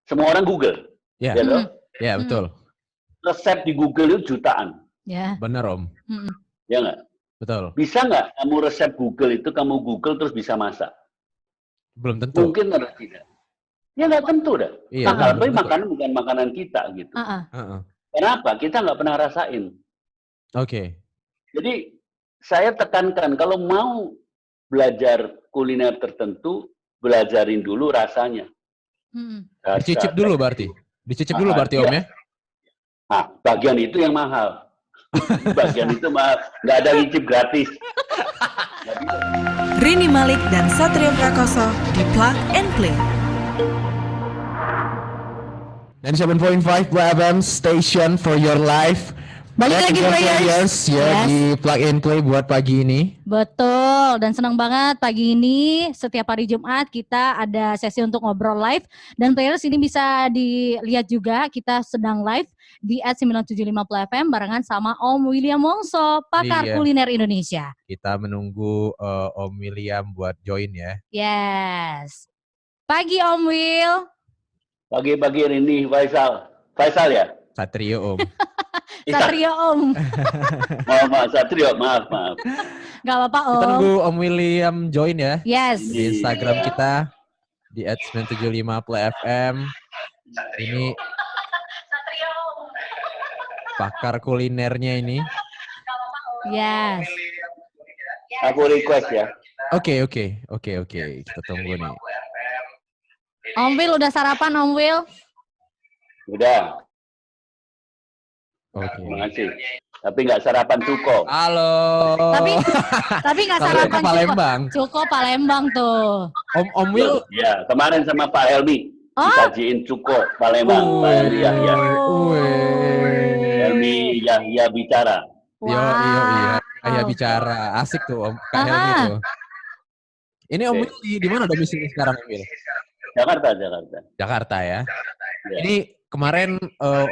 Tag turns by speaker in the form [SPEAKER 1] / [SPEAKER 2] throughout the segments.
[SPEAKER 1] Semua orang Google.
[SPEAKER 2] Ya,
[SPEAKER 1] Ya,
[SPEAKER 2] ya betul.
[SPEAKER 1] Resep di Google itu jutaan.
[SPEAKER 3] Ya.
[SPEAKER 2] Benar Om.
[SPEAKER 1] Ya nggak?
[SPEAKER 2] Betul.
[SPEAKER 1] Bisa nggak kamu resep Google itu kamu Google terus bisa masak?
[SPEAKER 2] Belum tentu.
[SPEAKER 1] Mungkin atau tidak? Ya nggak tentu dah.
[SPEAKER 2] Iya,
[SPEAKER 1] Tapi makanan bukan makanan kita gitu. Kenapa? Kita nggak pernah rasain.
[SPEAKER 2] Oke.
[SPEAKER 1] Jadi saya tekankan kalau mau belajar kuliner tertentu, belajarin dulu rasanya.
[SPEAKER 2] Dicicip dulu berarti. Dicicip dulu berarti Om ya?
[SPEAKER 1] Nah, bagian itu yang mahal. Bagian itu mahal. Nggak ada cicip gratis.
[SPEAKER 4] Rini Malik dan Satrio Prakoso di Plug and Play.
[SPEAKER 5] 97.5 FM Station for your life.
[SPEAKER 3] Balik lagi
[SPEAKER 5] Players ya di Plug and Play buat pagi ini.
[SPEAKER 3] Betul, dan senang banget pagi ini setiap hari Jumat kita ada sesi untuk ngobrol live. Dan Players ini bisa dilihat juga kita sedang live di @975FM barengan sama Om William Wongso, pakar kuliner Indonesia.
[SPEAKER 2] Kita menunggu Om William buat join ya.
[SPEAKER 3] Yes. Pagi Om Will.
[SPEAKER 1] Pagi-pagi ini Faisal ya?
[SPEAKER 2] Satrio Om.
[SPEAKER 3] Satrio Om.
[SPEAKER 1] Maaf Satrio, maaf.
[SPEAKER 3] Gak apa-apa Om.
[SPEAKER 2] Kita nunggu Om William join ya.
[SPEAKER 3] Yes.
[SPEAKER 2] Di Instagram kita di @975play_fm. Ini pakar kulinernya ini.
[SPEAKER 3] Yes.
[SPEAKER 1] Aku request ya.
[SPEAKER 2] Oke. Kita tunggu nih.
[SPEAKER 3] Om Will udah sarapan Om Will?
[SPEAKER 1] Udah.
[SPEAKER 2] Oke.
[SPEAKER 1] Terima kasih. Tapi nggak sarapan cuko.
[SPEAKER 2] Halo.
[SPEAKER 3] Tapi nggak sarapan
[SPEAKER 2] Palembang.
[SPEAKER 3] Cuko Palembang tuh.
[SPEAKER 2] Om Will.
[SPEAKER 1] Ya, kemarin sama Pak Helmi disajiin cuko Palembang. Pak Helmi Yahya. Helmi Yahya bicara.
[SPEAKER 2] Iya. Yahya bicara. Asik tuh Om Kak Helmi tuh. Ini Om Will di mana domisili sekarang Om Will? Jakarta ya. Ini kemarin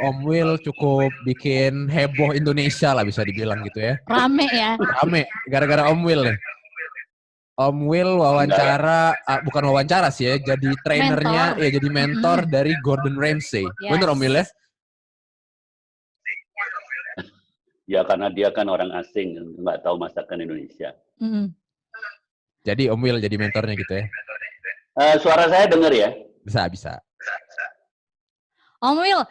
[SPEAKER 2] Om Will cukup bikin heboh Indonesia lah bisa dibilang gitu ya.
[SPEAKER 3] Rame ya.
[SPEAKER 2] Rame gara-gara Om Will nih. Om Will wawancara, bukan wawancara sih ya, jadi trainernya, ya jadi mentor dari Gordon Ramsay. Yes. Bener Om Will ya?
[SPEAKER 1] Ya karena dia kan orang asing, nggak tahu masakan Indonesia.
[SPEAKER 2] Jadi Om Will jadi mentornya gitu ya?
[SPEAKER 1] Suara saya dengar ya?
[SPEAKER 2] Bisa.
[SPEAKER 3] Om Will,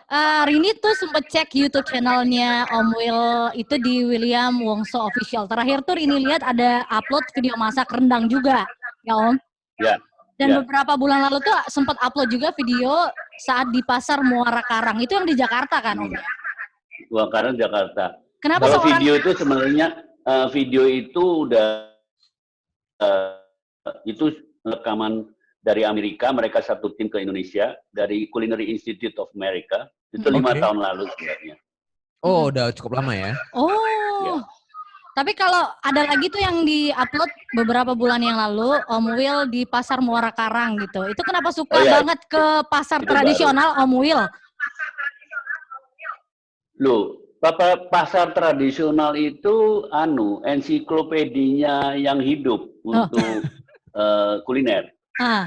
[SPEAKER 3] Rini tuh sempet cek YouTube channelnya Om Will itu di William Wongso Official. Terakhir tuh Rini lihat ada upload video masak rendang juga, ya Om?
[SPEAKER 1] Ya.
[SPEAKER 3] Dan beberapa bulan lalu tuh sempat upload juga video saat di Pasar Muara Karang. Itu yang di Jakarta kan Om?
[SPEAKER 1] Muara Karang Jakarta.
[SPEAKER 3] Kenapa
[SPEAKER 1] kalau video itu sebenarnya video itu udah itu rekaman dari Amerika, mereka satu tim ke Indonesia dari Culinary Institute of America itu 5 tahun lalu sebenarnya.
[SPEAKER 2] Oh, udah cukup lama ya?
[SPEAKER 3] Oh, ya. Tapi kalau ada lagi tuh yang di-upload beberapa bulan yang lalu, Om Will di Pasar Muara Karang gitu. Itu kenapa suka banget ke pasar itu tradisional baru. Om Will?
[SPEAKER 1] Loh, pasar tradisional itu ensiklopedinya yang hidup untuk kuliner.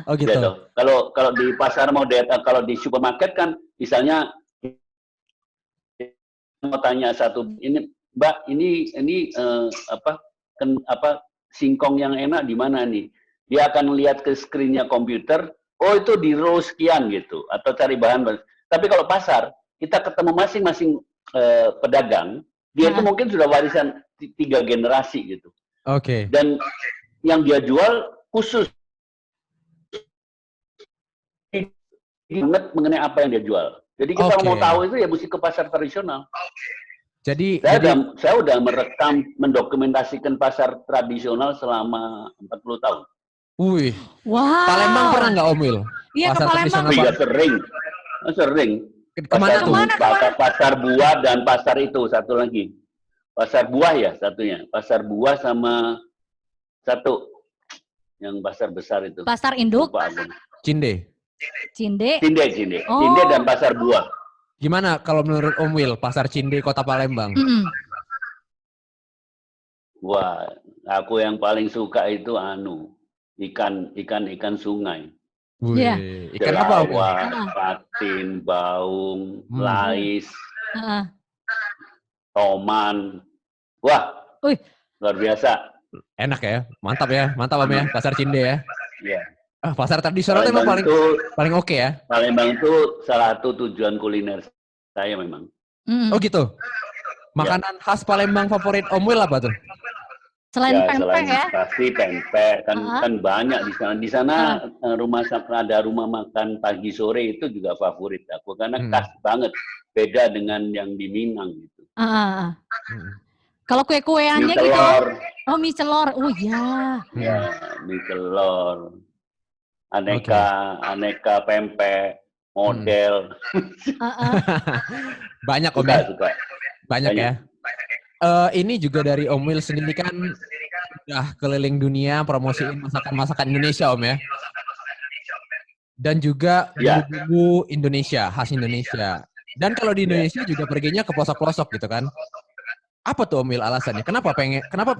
[SPEAKER 2] Oh gitu.
[SPEAKER 1] Kalau di pasar modern, kalau di supermarket kan, misalnya mau tanya ini Mbak, ini singkong yang enak di mana nih? Dia akan lihat ke screen-nya komputer, oh itu di row sekian gitu, atau cari bahan. Tapi kalau pasar, kita ketemu masing-masing pedagang, dia itu mungkin sudah warisan 3 generasi gitu.
[SPEAKER 2] Oke.
[SPEAKER 1] Dan yang dia jual khusus ingat mengenai apa yang dia jual. Jadi kita mau tahu itu ya mesti ke pasar tradisional.
[SPEAKER 2] Jadi
[SPEAKER 1] saya udah merekam, mendokumentasikan pasar tradisional selama 40 tahun.
[SPEAKER 2] Wih.
[SPEAKER 3] Wow.
[SPEAKER 2] Palembang pernah nggak Om Will?
[SPEAKER 3] Iya ke Palembang.
[SPEAKER 1] Iya sering.
[SPEAKER 3] Kemana?
[SPEAKER 1] Pasar buah dan pasar itu satu lagi. Pasar buah ya satunya. Pasar buah sama satu yang pasar besar itu.
[SPEAKER 3] Pasar induk.
[SPEAKER 2] Cinde.
[SPEAKER 1] Cinde dan pasar buah.
[SPEAKER 2] Gimana kalau menurut Om Will pasar Cinde Kota Palembang?
[SPEAKER 1] Wah, aku yang paling suka itu ikan sungai.
[SPEAKER 2] Wih,
[SPEAKER 3] Iya.
[SPEAKER 2] ikan apa Om?
[SPEAKER 1] Jelawa, patin, baung, lais,
[SPEAKER 3] Heeh.
[SPEAKER 1] toman. Wah,
[SPEAKER 3] Wih.
[SPEAKER 1] luar biasa.
[SPEAKER 2] Enak ya, mantap Om ya, pasar Cinde ya.
[SPEAKER 1] Iya.
[SPEAKER 2] Pasar tradisional itu emang paling oke ya.
[SPEAKER 1] Palembang itu salah satu tujuan kuliner saya memang.
[SPEAKER 2] Oh gitu. Makanan khas Palembang favorit Om Will apa tuh?
[SPEAKER 3] Selain
[SPEAKER 1] Ya,
[SPEAKER 3] pempek
[SPEAKER 1] selain
[SPEAKER 3] ya.
[SPEAKER 1] pasti pempek kan banyak di sana. Di sana ada rumah makan pagi sore itu juga favorit aku karena khas banget, beda dengan yang di Minang gitu.
[SPEAKER 3] Kalau kue-kueannya
[SPEAKER 1] Mie
[SPEAKER 3] gitu.
[SPEAKER 1] telur.
[SPEAKER 3] Oh, mie telur. Oh ya.
[SPEAKER 1] Ya, mie telur. Aneka pempek, model.
[SPEAKER 2] Banyak Om ya?
[SPEAKER 1] Suka.
[SPEAKER 2] Banyak ya. Ini juga dari Om Will sendiri kan udah keliling dunia promosiin masakan-masakan Indonesia Om ya. Dan juga bumbu-bumbu Indonesia, khas Indonesia. Dan kalau di Indonesia juga perginya ke pelosok-pelosok gitu kan. Apa tuh Om Will alasannya? Kenapa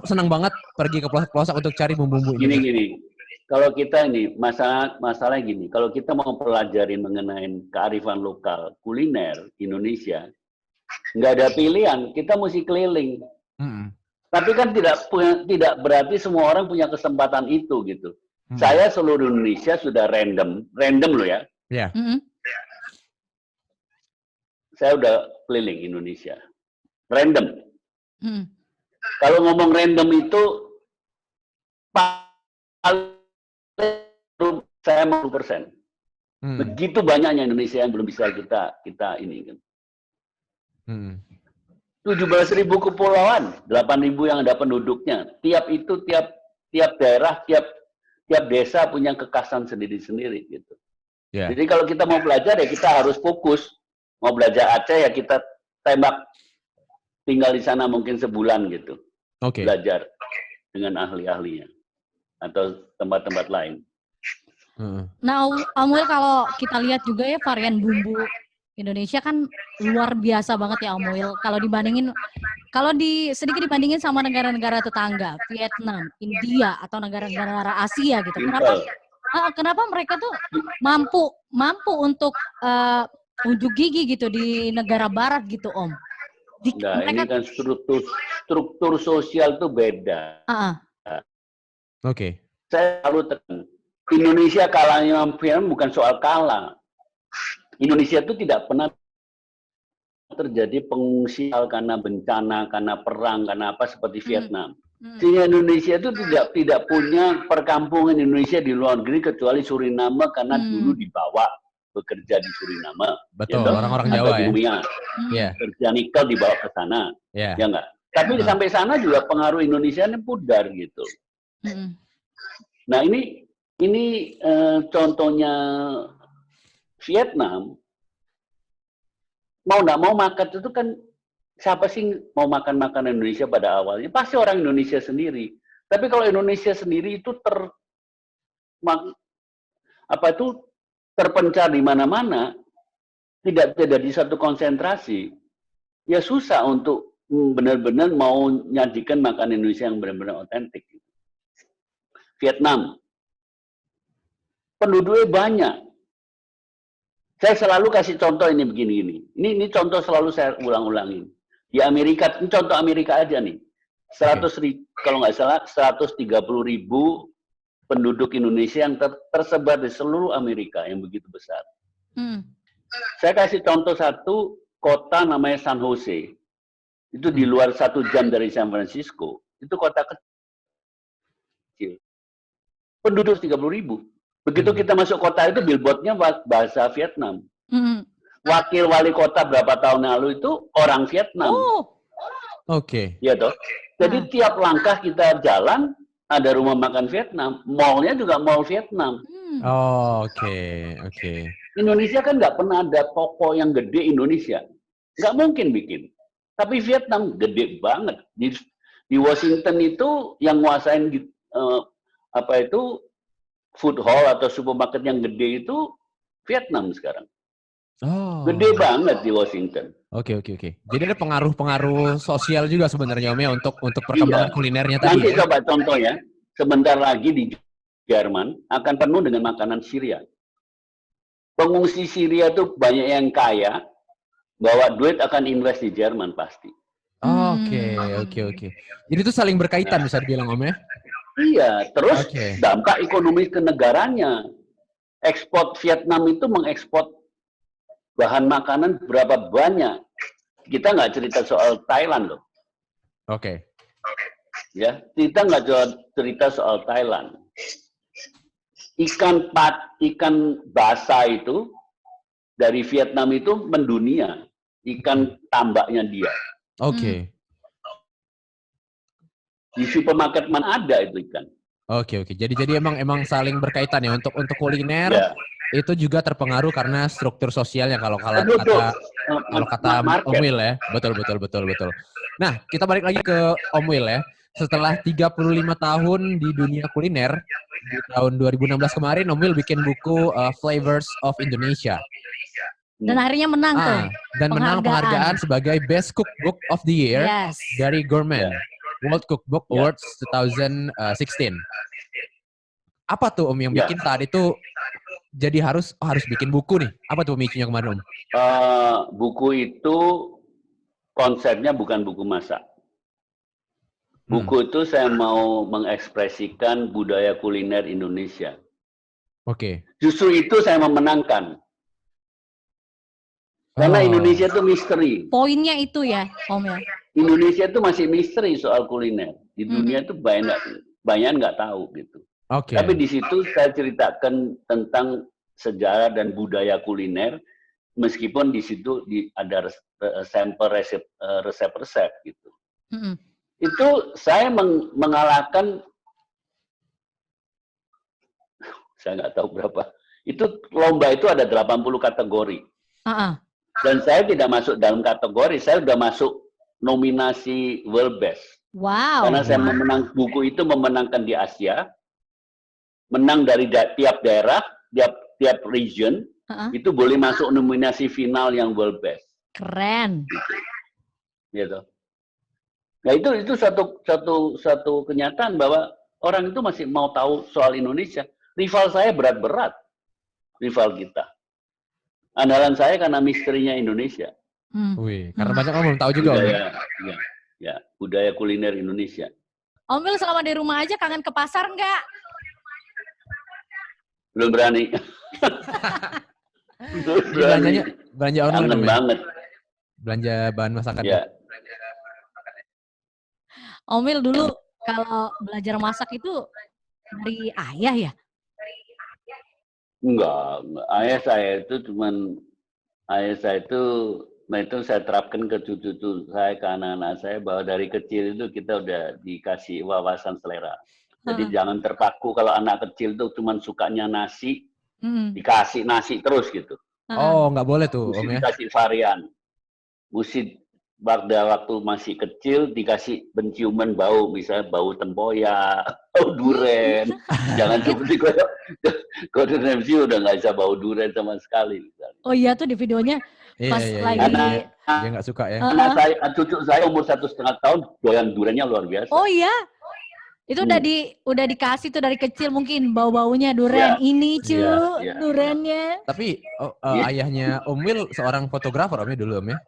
[SPEAKER 2] senang banget pergi ke pelosok-pelosok untuk cari bumbu-bumbu Indonesia?
[SPEAKER 1] Gini. Kalau kita ini masalah gini, kalau kita mau pelajari mengenai kearifan lokal kuliner Indonesia, nggak ada pilihan, kita mesti keliling. Tapi kan tidak berarti semua orang punya kesempatan itu gitu. Saya seluruh Indonesia sudah random loh ya.
[SPEAKER 2] Iya.
[SPEAKER 1] Saya udah keliling Indonesia, random. Kalau ngomong random itu paling saya 50%. Begitu banyaknya Indonesia yang belum bisa kita ini kan. 17.000 kepulauan, 8.000 yang ada penduduknya. Tiap daerah, tiap desa punya kekhasan sendiri-sendiri gitu.
[SPEAKER 2] Yeah.
[SPEAKER 1] Jadi kalau kita mau belajar ya kita harus fokus. Mau belajar Aceh ya kita tembak, tinggal di sana mungkin sebulan gitu. Belajar dengan ahli-ahlinya atau tempat-tempat lain.
[SPEAKER 3] Nah, Om Will, kalau kita lihat juga ya varian bumbu Indonesia kan luar biasa banget ya Om Will. Sedikit dibandingin sama negara-negara tetangga, Vietnam, India atau negara-negara Asia gitu. Kenapa mereka tuh mampu untuk unjuk gigi gitu di negara barat gitu Om?
[SPEAKER 1] Ini kan struktur sosial tuh beda. Saya selalu tekan. Indonesia kalahnya Vietnam bukan soal kalah. Indonesia itu tidak pernah terjadi pengungsi karena bencana, karena perang, karena apa seperti Vietnam. Sehingga Indonesia itu tidak punya perkampungan Indonesia di luar negeri kecuali Suriname karena dulu dibawa bekerja di Suriname.
[SPEAKER 2] Betul, orang-orang Jawa
[SPEAKER 1] ya. Kerja nikel dibawa ke sana. Ya enggak? Tapi sampai sana juga pengaruh Indonesia ini pudar gitu. Nah, ini contohnya Vietnam, mau nggak mau makan itu kan siapa sih mau makan makanan Indonesia pada awalnya? Pasti orang Indonesia sendiri. Tapi kalau Indonesia sendiri itu terpencar di mana-mana, tidak di satu konsentrasi, ya susah untuk benar-benar mau nyajikan makanan Indonesia yang benar-benar otentik. Vietnam, penduduknya banyak. Saya selalu kasih contoh ini begini-gini. Ini contoh selalu saya ulang-ulangin. Di Amerika, ini contoh Amerika aja nih. 100.000, kalau nggak salah 130.000 penduduk Indonesia yang tersebar di seluruh Amerika yang begitu besar. Saya kasih contoh satu kota namanya San Jose. Itu di luar 1 jam dari San Francisco. Itu kota kecil. Penduduk 30.000. Begitu kita masuk kota itu billboardnya bahasa Vietnam. Wakil wali kota berapa tahun lalu itu orang Vietnam. Ya toh. Jadi tiap langkah kita jalan ada rumah makan Vietnam, mallnya juga mall Vietnam. Indonesia kan nggak pernah ada toko yang gede Indonesia, nggak mungkin bikin. Tapi Vietnam gede banget. Di Washington itu yang nguasain food hall atau supermarket yang gede itu Vietnam sekarang. Gede banget di Washington.
[SPEAKER 2] Oke. Jadi ada pengaruh sosial juga sebenarnya Om ya untuk perkembangan kulinernya tadi.
[SPEAKER 1] Nanti coba contoh ya, sebentar lagi di Jerman akan penuh dengan makanan Syria. pengungsi Syria tuh banyak yang kaya, bawa duit akan invest di Jerman pasti.
[SPEAKER 2] Oke, oke. Jadi itu saling berkaitan bisa dibilang Om ya?
[SPEAKER 1] Iya, terus
[SPEAKER 2] Oke.
[SPEAKER 1] dampak ekonomi ke negaranya. Ekspor Vietnam itu mengekspor bahan makanan berapa banyak. Kita nggak cerita soal Thailand loh.
[SPEAKER 2] Oke.
[SPEAKER 1] Ya, kita nggak cerita soal Thailand. Ikan basa itu dari Vietnam itu mendunia. Ikan tambaknya dia.
[SPEAKER 2] Oke.
[SPEAKER 1] Di supermarket mana ada itu ikan.
[SPEAKER 2] Oke. Jadi emang saling berkaitan ya untuk kuliner
[SPEAKER 1] Ya.
[SPEAKER 2] itu juga terpengaruh karena struktur sosialnya kalau
[SPEAKER 1] Betul.
[SPEAKER 2] kata Om
[SPEAKER 1] Market.
[SPEAKER 2] Will ya. Betul. Nah, kita balik lagi ke Om Will ya. Setelah 35 tahun di dunia kuliner, di tahun 2016 kemarin Om Will bikin buku Flavors of Indonesia.
[SPEAKER 3] Dan akhirnya menang tuh.
[SPEAKER 2] Dan menang penghargaan sebagai Best Cookbook of the Year
[SPEAKER 3] Yes.
[SPEAKER 2] dari Gourmet World Cookbook
[SPEAKER 1] Ya.
[SPEAKER 2] Awards 2016. Apa tuh Om yang
[SPEAKER 1] Ya.
[SPEAKER 2] bikin saat itu jadi harus bikin buku nih? Apa tuh pemicunya kemarin Om?
[SPEAKER 1] Buku itu konsepnya bukan buku masak. Buku itu saya mau mengekspresikan budaya kuliner Indonesia.
[SPEAKER 2] Oke.
[SPEAKER 1] Justru itu saya memenangkan. Karena Indonesia itu misteri.
[SPEAKER 3] Poinnya itu ya, Om ya.
[SPEAKER 1] Indonesia itu masih misteri soal kuliner. Di dunia itu banyak nggak tahu gitu.
[SPEAKER 2] Oke.
[SPEAKER 1] Tapi di situ saya ceritakan tentang sejarah dan budaya kuliner, meskipun di situ ada sampel resep-resep gitu. Itu saya mengalahkan, saya nggak tahu berapa. Itu lomba itu ada 80 kategori. Dan saya tidak masuk dalam kategori, saya sudah masuk nominasi World Best.
[SPEAKER 3] Wow.
[SPEAKER 1] Karena saya buku itu memenangkan di Asia, menang dari tiap daerah, tiap region, itu boleh masuk nominasi final yang World Best.
[SPEAKER 3] Keren.
[SPEAKER 1] Gitu. Nah itu satu kenyataan bahwa orang itu masih mau tahu soal Indonesia. Rival saya berat-berat, rival kita. Andalan saya karena misterinya Indonesia.
[SPEAKER 2] Wih, karena banyak orang belum tahu juga.
[SPEAKER 1] Budaya kuliner Indonesia.
[SPEAKER 3] Om Will selama di rumah aja kangen ke pasar nggak?
[SPEAKER 1] Belum berani.
[SPEAKER 2] Belanja online
[SPEAKER 1] kangen banget.
[SPEAKER 2] Belanja bahan masakan.
[SPEAKER 1] Ya.
[SPEAKER 3] Om Will dulu kalau belajar masak itu dari ayah ya?
[SPEAKER 1] Enggak. Ayah saya itu saya terapkan ke cucu-cucu saya, ke anak-anak saya, bahwa dari kecil itu kita udah dikasih wawasan selera. Jadi jangan terpaku kalau anak kecil itu cuma sukanya nasi, dikasih nasi terus gitu.
[SPEAKER 2] Oh, nggak boleh tuh Om ya?
[SPEAKER 1] Dikasih varian. Mesti pada waktu masih kecil dikasih penciuman bau, misalnya bau tempoyak, bau duren. Jangan seperti Gordon Ramsay udah nggak bisa bau duren sama sekali. Misalnya.
[SPEAKER 3] Oh iya tuh di videonya pas lagi.
[SPEAKER 2] Dia nggak suka ya.
[SPEAKER 1] Cucu saya umur 1,5 tahun doyan durennya luar biasa.
[SPEAKER 3] Oh iya. Itu udah dikasih tuh dari kecil mungkin bau-baunya duren. Ini durennya.
[SPEAKER 2] Tapi ayahnya Om Will seorang fotografer Om ya dulu Om ya?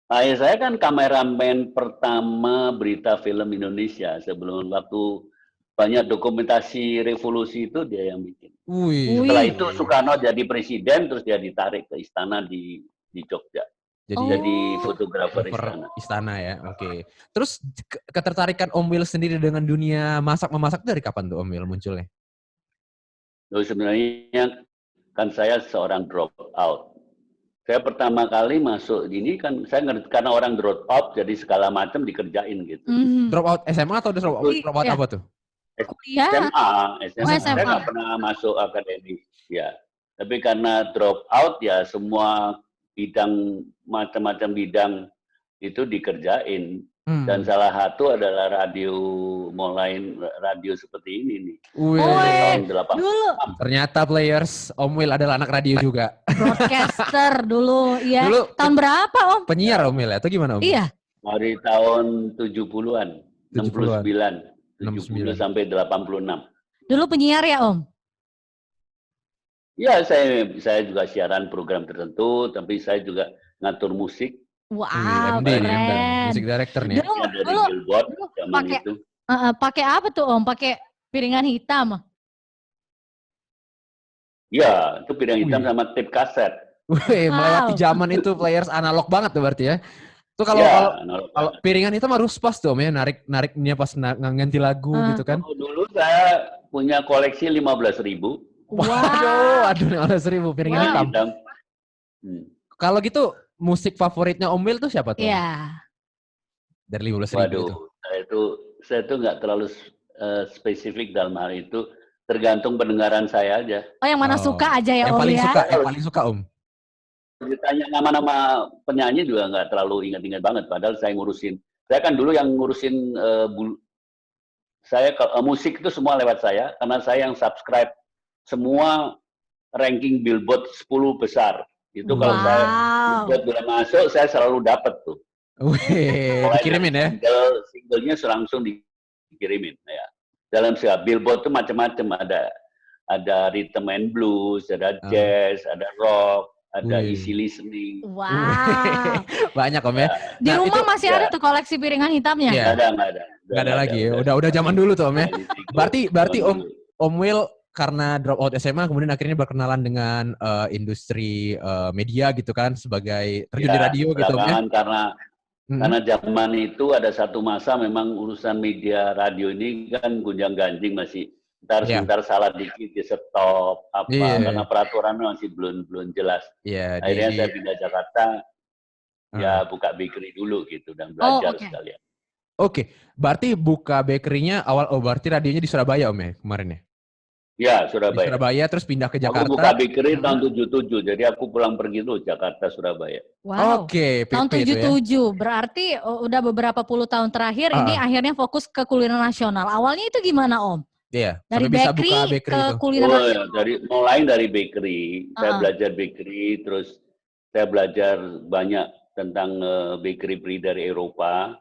[SPEAKER 1] Ayah saya kan kameramen pertama berita film Indonesia sebelum waktu banyak dokumentasi revolusi itu dia yang bikin. Setelah itu Soekarno jadi presiden, terus dia ditarik ke istana di Jogja. Jadi fotografer
[SPEAKER 2] istana ya, oke. Terus ketertarikan Om Will sendiri dengan dunia memasak dari kapan tuh Om Will munculnya?
[SPEAKER 1] Sebenarnya kan saya seorang drop out. Saya pertama kali masuk ini kan saya ngerti karena orang drop out jadi segala macam dikerjain gitu.
[SPEAKER 2] Drop out SMA atau drop out apa tuh?
[SPEAKER 1] SMA. Saya nggak pernah masuk akademik ya. Tapi karena drop out ya semua macam-macam bidang itu dikerjain. Dan salah satu adalah radio seperti ini nih.
[SPEAKER 2] Tahun 80. Dulu. Ternyata players Om Will adalah anak radio juga.
[SPEAKER 3] Broadcaster dulu, ya. Dulu, tahun berapa Om?
[SPEAKER 2] Penyiar Om Will atau gimana Om?
[SPEAKER 3] Iya.
[SPEAKER 1] Dari tahun 70-an, 69 sampai 86.
[SPEAKER 3] Dulu penyiar ya Om?
[SPEAKER 1] Ya, saya juga siaran program tertentu, tapi saya juga ngatur musik.
[SPEAKER 3] Wow,
[SPEAKER 2] MD nih, MD.
[SPEAKER 3] keren.
[SPEAKER 2] Music director nih.
[SPEAKER 3] Dulu,
[SPEAKER 1] Ya, dari
[SPEAKER 3] dulu,
[SPEAKER 1] Billboard
[SPEAKER 3] dulu
[SPEAKER 1] zaman
[SPEAKER 3] pakai
[SPEAKER 1] itu.
[SPEAKER 3] pakai apa tuh Om? Pakai piringan hitam.
[SPEAKER 1] Ya, itu piringan hitam
[SPEAKER 2] Wih.
[SPEAKER 1] sama tape kaset.
[SPEAKER 2] Wih, melewati
[SPEAKER 3] Wow.
[SPEAKER 2] zaman itu players analog banget tuh berarti ya. Tuh kalau
[SPEAKER 1] Ya,
[SPEAKER 2] kalau
[SPEAKER 1] analog
[SPEAKER 2] kalau
[SPEAKER 1] banget.
[SPEAKER 2] piringan hitam harus pas tuh Om ya, nariknya pas ganti lagu gitu kan.
[SPEAKER 1] Oh, dulu saya punya koleksi 15.000
[SPEAKER 3] Wow.
[SPEAKER 2] Aduh, 15.000 piringan
[SPEAKER 3] Wow.
[SPEAKER 2] hitam.
[SPEAKER 1] hitam. Hmm.
[SPEAKER 2] Kalau gitu musik favoritnya Om Will tuh siapa tuh? Om?
[SPEAKER 3] Iya.
[SPEAKER 2] Dari 15.000 itu.
[SPEAKER 1] Waduh, saya itu nggak terlalu spesifik dalam hal itu, tergantung pendengaran saya aja.
[SPEAKER 3] Oh, yang mana
[SPEAKER 2] Oh.
[SPEAKER 3] suka aja ya
[SPEAKER 2] Yang
[SPEAKER 3] Om
[SPEAKER 2] paling
[SPEAKER 3] ya?
[SPEAKER 2] suka, yang paling suka Om.
[SPEAKER 1] Ditanya nama-nama penyanyi juga nggak terlalu ingat-ingat banget, padahal saya kan dulu yang ngurusin musik itu semua lewat saya, karena saya yang subscribe semua ranking Billboard 10 besar. Itu kalau saya Billboard udah masuk, saya selalu dapat tuh.
[SPEAKER 2] Wih, dikirimin ya?
[SPEAKER 1] Singlenya langsung dikirimin. Ya. Dalam Billboard itu macam-macam, ada rhythm and blues, ada jazz, ada rock, ada easy listening.
[SPEAKER 3] Wow.
[SPEAKER 2] Banyak Om ya.
[SPEAKER 3] Di
[SPEAKER 2] Nah,
[SPEAKER 3] rumah
[SPEAKER 2] itu-
[SPEAKER 3] masih ada tuh koleksi piringan hitamnya?
[SPEAKER 2] Iya.
[SPEAKER 1] Nggak ada.
[SPEAKER 2] Nggak ada lagi ya. Udah zaman dulu tuh Om ya. Berarti
[SPEAKER 1] Zaman dulu.
[SPEAKER 2] Om Will karena drop out SMA kemudian akhirnya berkenalan dengan industri media gitu kan sebagai terjun di radio gitu Om ya.
[SPEAKER 1] Karena zaman itu ada satu masa memang urusan media radio ini kan gunjang-ganjing masih sebentar salah dikit di stop karena peraturan masih belum jelas.
[SPEAKER 2] Iya,
[SPEAKER 1] akhirnya saya pindah Jakarta, ya buka bakery dulu gitu dan belajar sekalian.
[SPEAKER 2] Oke, berarti buka bakery-nya berarti radionya di Surabaya Om ya kemarin ya?
[SPEAKER 1] Ya, Surabaya.
[SPEAKER 2] Di Surabaya terus pindah ke Jakarta.
[SPEAKER 1] Aku buka bakery tahun 77, jadi aku pulang pergi dulu Jakarta, Surabaya.
[SPEAKER 3] Wow.
[SPEAKER 2] Oke,
[SPEAKER 3] tahun 77,
[SPEAKER 2] ya.
[SPEAKER 3] Berarti udah beberapa puluh tahun terakhir ini akhirnya fokus ke kuliner nasional. Awalnya itu gimana Om?
[SPEAKER 2] Iya,
[SPEAKER 3] dari
[SPEAKER 2] bisa
[SPEAKER 3] bakery
[SPEAKER 2] buka bakery
[SPEAKER 3] ke
[SPEAKER 2] itu.
[SPEAKER 3] kuliner nasional.
[SPEAKER 1] Mulai dari bakery, saya belajar bakery, terus saya belajar banyak tentang bakery dari Eropa.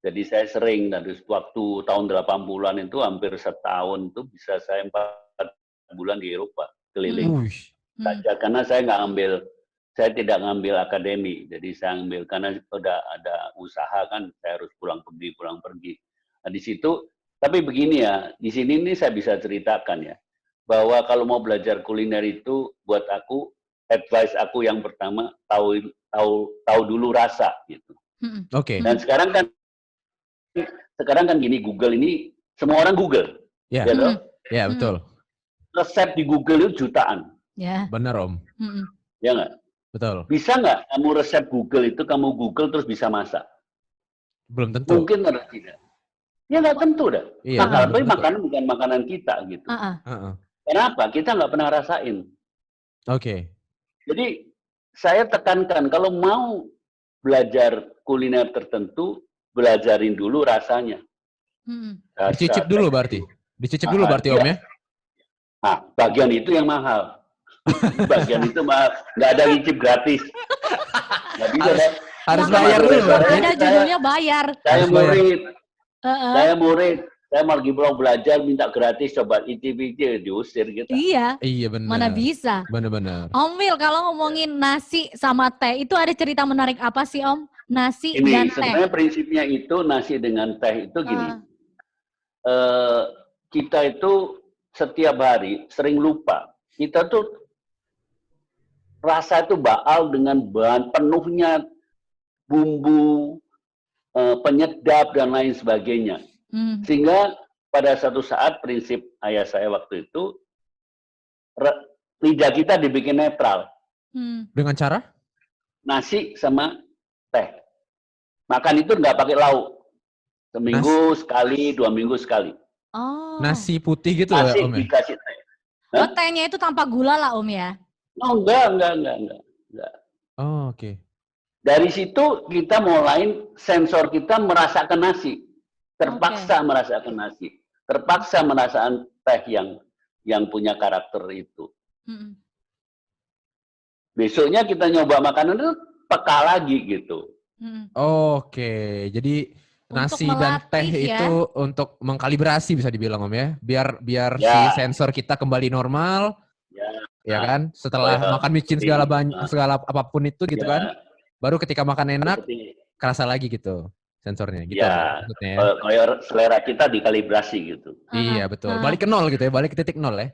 [SPEAKER 1] Jadi saya sering dari waktu tahun 80-an itu hampir setahun tuh bisa saya 4 bulan di Eropa keliling. Karena saya tidak ngambil akademi, jadi saya ambil karena udah ada usaha kan, saya harus pulang pergi. Nah di situ, tapi begini ya, di sini ini saya bisa ceritakan ya, bahwa kalau mau belajar kuliner itu buat aku, advice aku yang pertama tahu dulu rasa gitu.
[SPEAKER 2] Oke.
[SPEAKER 1] Dan sekarang kan gini, Google ini semua orang Google.
[SPEAKER 2] Ya, ya betul.
[SPEAKER 1] Resep di Google itu jutaan.
[SPEAKER 3] Ya.
[SPEAKER 2] Benar Om.
[SPEAKER 1] Ya nggak?
[SPEAKER 2] Betul.
[SPEAKER 1] Bisa nggak kamu resep Google itu kamu Google terus bisa masak?
[SPEAKER 2] Belum tentu.
[SPEAKER 1] Mungkin atau tidak? Ya nggak tentu dah.
[SPEAKER 2] Iya,
[SPEAKER 1] tapi makanan bukan makanan kita gitu. Kenapa? Kita nggak pernah rasain.
[SPEAKER 2] Oke.
[SPEAKER 1] Jadi saya tekankan kalau mau belajar kuliner tertentu, belajarin dulu rasanya.
[SPEAKER 2] Dicicip dulu berarti. Dicicip dulu berarti Om ya.
[SPEAKER 1] Nah, bagian itu yang mahal. Bagian itu mahal. Nggak ada ngicip gratis. Nggak bisa,
[SPEAKER 2] harus bayar dulu berarti.
[SPEAKER 3] Ada judulnya bayar.
[SPEAKER 1] Saya murid. Saya mau lagi belajar minta gratis, coba icip diusir gitu.
[SPEAKER 3] Iya.
[SPEAKER 2] Iya benar.
[SPEAKER 3] Mana bisa.
[SPEAKER 2] Benar.
[SPEAKER 3] Om Will, kalau ngomongin nasi sama teh, itu ada cerita menarik apa sih Om? Nasi dan teh.
[SPEAKER 1] Sebenarnya prinsipnya itu nasi dengan teh itu gini. Kita itu setiap hari sering lupa. Kita tuh rasa itu baal dengan bahan penuhnya bumbu, penyedap dan lain sebagainya. Sehingga pada satu saat prinsip ayah saya waktu itu lidah kita dibikin netral.
[SPEAKER 2] Dengan cara?
[SPEAKER 1] Nasi sama teh. Makan itu nggak pakai lauk. Seminggu sekali, 2 minggu sekali.
[SPEAKER 3] Oh.
[SPEAKER 2] Nasi putih gitu
[SPEAKER 1] nasi
[SPEAKER 2] ya Om ya?
[SPEAKER 1] dikasih teh.
[SPEAKER 3] Oh, tehnya itu tanpa gula lah Om ya?
[SPEAKER 1] Oh enggak.
[SPEAKER 2] Oh, oke.
[SPEAKER 1] Dari situ kita mulai sensor kita merasakan nasi. Terpaksa merasakan nasi. Terpaksa merasakan teh yang punya karakter itu. Besoknya kita nyoba makanan itu peka lagi gitu.
[SPEAKER 2] Oke, jadi nasi dan teh itu untuk mengkalibrasi bisa dibilang Om ya. Biar si sensor kita kembali normal.
[SPEAKER 1] Ya.
[SPEAKER 2] ya kan? Setelah makan micin segala segala apapun itu gitu kan. Baru ketika makan enak kerasa lagi gitu sensornya gitu
[SPEAKER 1] Ya,
[SPEAKER 2] maksudnya ya.
[SPEAKER 1] kalau selera kita dikalibrasi gitu.
[SPEAKER 2] Iya betul. Balik ke nol gitu ya, balik ke titik nol ya.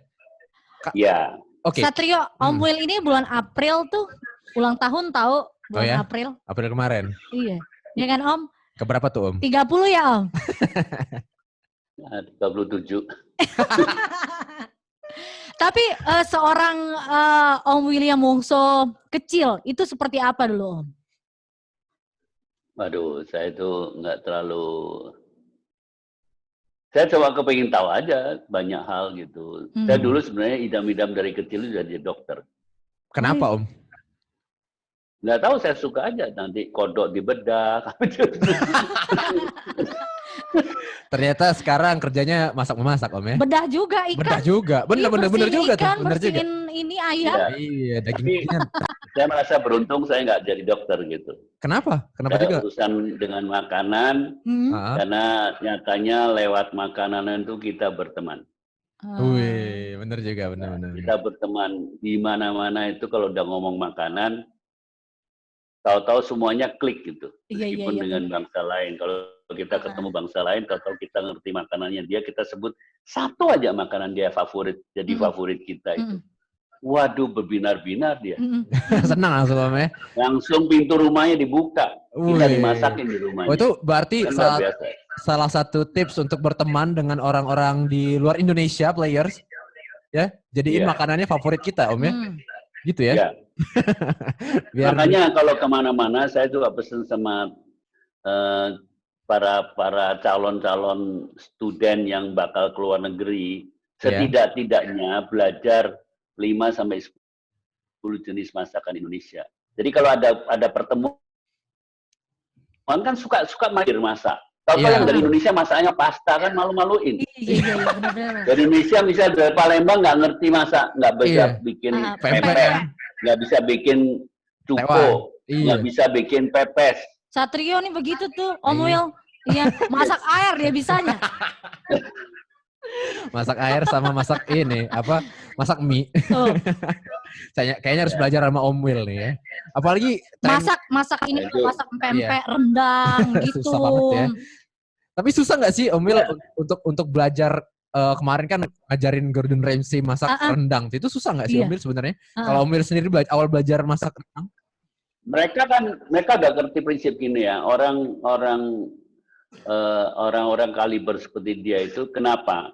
[SPEAKER 1] Ya.
[SPEAKER 2] Oke.
[SPEAKER 3] Satrio, Om Will ini bulan April tuh ulang tahun tahu bulan April.
[SPEAKER 2] April kemarin.
[SPEAKER 3] Iya. Ya kan Om?
[SPEAKER 2] Keberapa tuh Om?
[SPEAKER 3] 30 ya Om?
[SPEAKER 1] 37.
[SPEAKER 3] Tapi seorang Om William Wongso kecil itu seperti apa dulu Om?
[SPEAKER 1] Waduh, saya itu nggak terlalu. Saya coba kepingin tahu aja banyak hal gitu. Saya dulu sebenarnya idam-idam dari kecil itu jadi dokter.
[SPEAKER 2] Kenapa Om?
[SPEAKER 1] Nggak tahu, saya suka aja nanti kodok di bedah.
[SPEAKER 2] Ternyata sekarang kerjanya masak-memasak Om ya?
[SPEAKER 3] Bedah juga ikan.
[SPEAKER 2] Bedah juga, bener juga tuh.
[SPEAKER 3] Ikan,
[SPEAKER 2] Bener juga.
[SPEAKER 3] ini ayam.
[SPEAKER 2] Iya, daging-dagingan.
[SPEAKER 1] Saya merasa beruntung saya nggak jadi dokter gitu.
[SPEAKER 2] Kenapa? Kenapa
[SPEAKER 1] saya
[SPEAKER 2] juga?
[SPEAKER 1] urusan dengan makanan, karena nyatanya lewat makanan itu kita berteman.
[SPEAKER 2] Wih, bener juga, bener.
[SPEAKER 1] Kita berteman di mana-mana itu kalau udah ngomong makanan, tahu-tahu semuanya klik gitu. Meskipun dengan bangsa lain. Kalau kita ketemu bangsa lain, tahu-tahu kita ngerti makanannya dia, kita sebut satu aja makanan dia favorit, jadi favorit kita itu. Waduh, berbinar-binar dia.
[SPEAKER 2] Senang langsung Om ya?
[SPEAKER 1] Langsung pintu rumahnya dibuka. Kita dimasakin di rumahnya.
[SPEAKER 2] Oh, itu berarti salah satu tips untuk berteman dengan orang-orang di luar Indonesia, players. Ya, jadiin makanannya favorit kita Om ya? Gitu ya?
[SPEAKER 1] Makanya kalau kemana-mana saya juga pesen sama para calon-calon student yang bakal keluar negeri, setidak-tidaknya belajar 5-10 jenis masakan Indonesia. Jadi kalau ada pertemuan kan suka masak. Kalau yang dari Indonesia masaknya pasta kan malu-maluin.
[SPEAKER 3] Iya, benar-benar.
[SPEAKER 1] Dari Indonesia misalnya dari Palembang nggak ngerti masak, nggak bisa bikin pepes, nggak bisa bikin cuko, nggak bisa bikin pepes.
[SPEAKER 3] Satrio nih begitu tuh, Om Will. Iya, masak air dia bisanya.
[SPEAKER 2] Masak air sama masak ini, masak mie. Kayaknya harus belajar sama Om Will nih ya. Apalagi
[SPEAKER 3] masak ini masak pempek, rendang gitu.
[SPEAKER 2] Susah banget ya. Tapi susah nggak sih Om Will untuk belajar kemarin kan ngajarin Gordon Ramsay masak rendang. Itu susah nggak sih Om Will sebenarnya? Kalau Om Will sendiri awal belajar masak rendang?
[SPEAKER 1] Mereka gak ngerti prinsip gini ya. Orang-orang kaliber seperti dia itu kenapa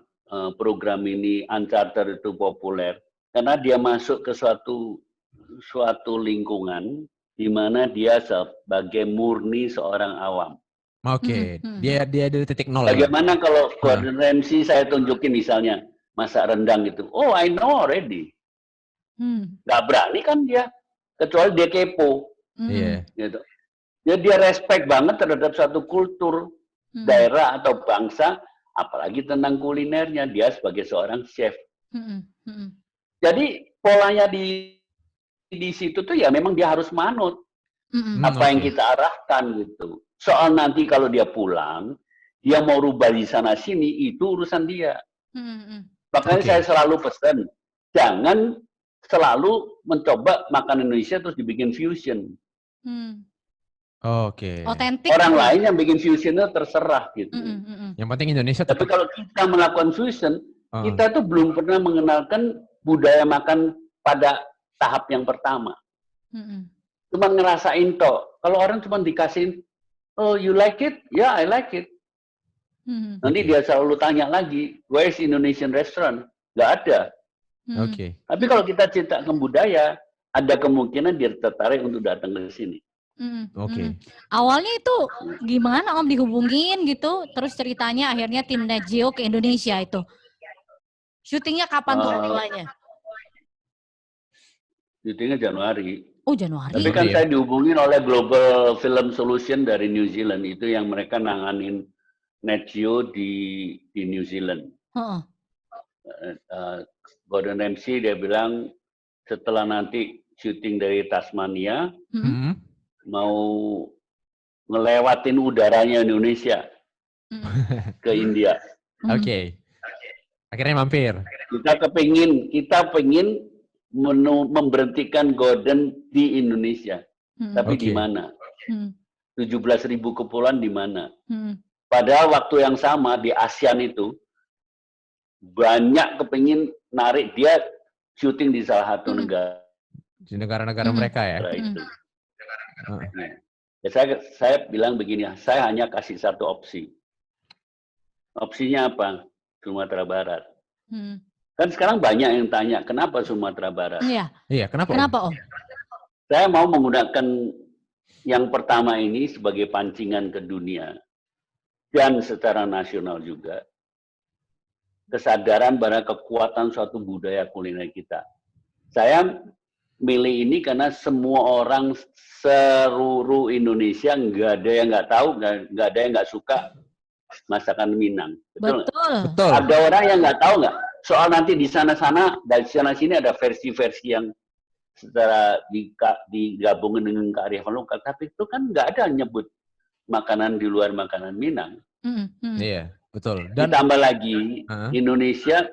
[SPEAKER 1] program ini Uncharted itu populer? Karena dia masuk ke suatu lingkungan di mana dia sebagai murni seorang awam.
[SPEAKER 2] Oke. Dia dari titik nol.
[SPEAKER 1] Bagaimana kalau Gordon Ramsay saya tunjukin misalnya masak rendang gitu? Oh, I know already. Gak berani kan dia, kecuali dia kepo. Gitu. Jadi dia respect banget terhadap satu kultur daerah atau bangsa, apalagi tentang kulinernya, dia sebagai seorang chef. Jadi polanya di situ tuh ya memang dia harus manut apa yang kita arahkan gitu. Soal nanti kalau dia pulang, dia mau rubah di sana sini, itu urusan dia. Makanya saya selalu pesan, jangan selalu mencoba makan Indonesia terus dibikin fusion.
[SPEAKER 3] Otentik.
[SPEAKER 1] Orang lain yang bikin fusionnya terserah gitu.
[SPEAKER 2] Yang penting Indonesia.
[SPEAKER 1] Tapi kalau kita melakukan fusion, kita tuh belum pernah mengenalkan budaya makan pada tahap yang pertama. Cuma ngerasain toh. Kalau orang cuma dikasihin, oh you like it? Yeah, I like it. Nanti dia selalu tanya lagi, where is Indonesian restaurant? Nggak ada. Tapi kalau kita ciptakan budaya, ada kemungkinan dia tertarik untuk datang ke sini.
[SPEAKER 3] Awalnya itu gimana Om dihubungin gitu, terus ceritanya akhirnya tim Nat Geo ke Indonesia itu. Syutingnya kapan tuh mulainya?
[SPEAKER 1] Syutingnya Januari.
[SPEAKER 3] Oh Januari.
[SPEAKER 1] Tapi kan saya dihubungin oleh Global Film Solution dari New Zealand, itu yang mereka nanganin Nat Geo di New Zealand. Gordon Ramsay dia bilang setelah nanti syuting dari Tasmania, mau ngelewatin udaranya Indonesia ke India.
[SPEAKER 2] Akhirnya mampir.
[SPEAKER 1] Kita pengen memberhentikan Gordon di Indonesia. Tapi
[SPEAKER 2] Oke.
[SPEAKER 1] di mana?
[SPEAKER 3] Hmm.
[SPEAKER 1] 17.000 kepulauan di mana?
[SPEAKER 3] Hmm.
[SPEAKER 1] Padahal waktu yang sama di ASEAN itu banyak kepingin narik dia syuting di salah satu negara
[SPEAKER 2] Di negara-negara mereka ya.
[SPEAKER 1] itu.
[SPEAKER 2] Heeh.
[SPEAKER 1] Nah, ya saya bilang begini, saya hanya kasih satu opsi. Opsinya apa? Sumatera Barat.
[SPEAKER 3] Hmm.
[SPEAKER 1] Kan sekarang banyak yang tanya, kenapa Sumatera Barat?
[SPEAKER 3] Iya.
[SPEAKER 2] Iya, kenapa? Om?
[SPEAKER 3] Kenapa Om?
[SPEAKER 1] Saya mau menggunakan yang pertama ini sebagai pancingan ke dunia dan secara nasional juga. Kesadaran pada kekuatan suatu budaya kuliner kita. Saya milih ini karena semua orang seluruh Indonesia nggak ada yang nggak tahu, nggak ada yang nggak suka masakan Minang. Betul nggak?
[SPEAKER 3] Betul.
[SPEAKER 2] Betul.
[SPEAKER 1] Ada orang yang nggak tahu nggak? Soal nanti di sana-sana, dari sana-sini ada versi-versi yang secara digabungin dengan kearifan lokal, tapi itu kan nggak ada nyebut makanan di luar makanan Minang.
[SPEAKER 2] Iya, betul. Dan
[SPEAKER 1] Ditambah lagi
[SPEAKER 2] Heeh.
[SPEAKER 1] Indonesia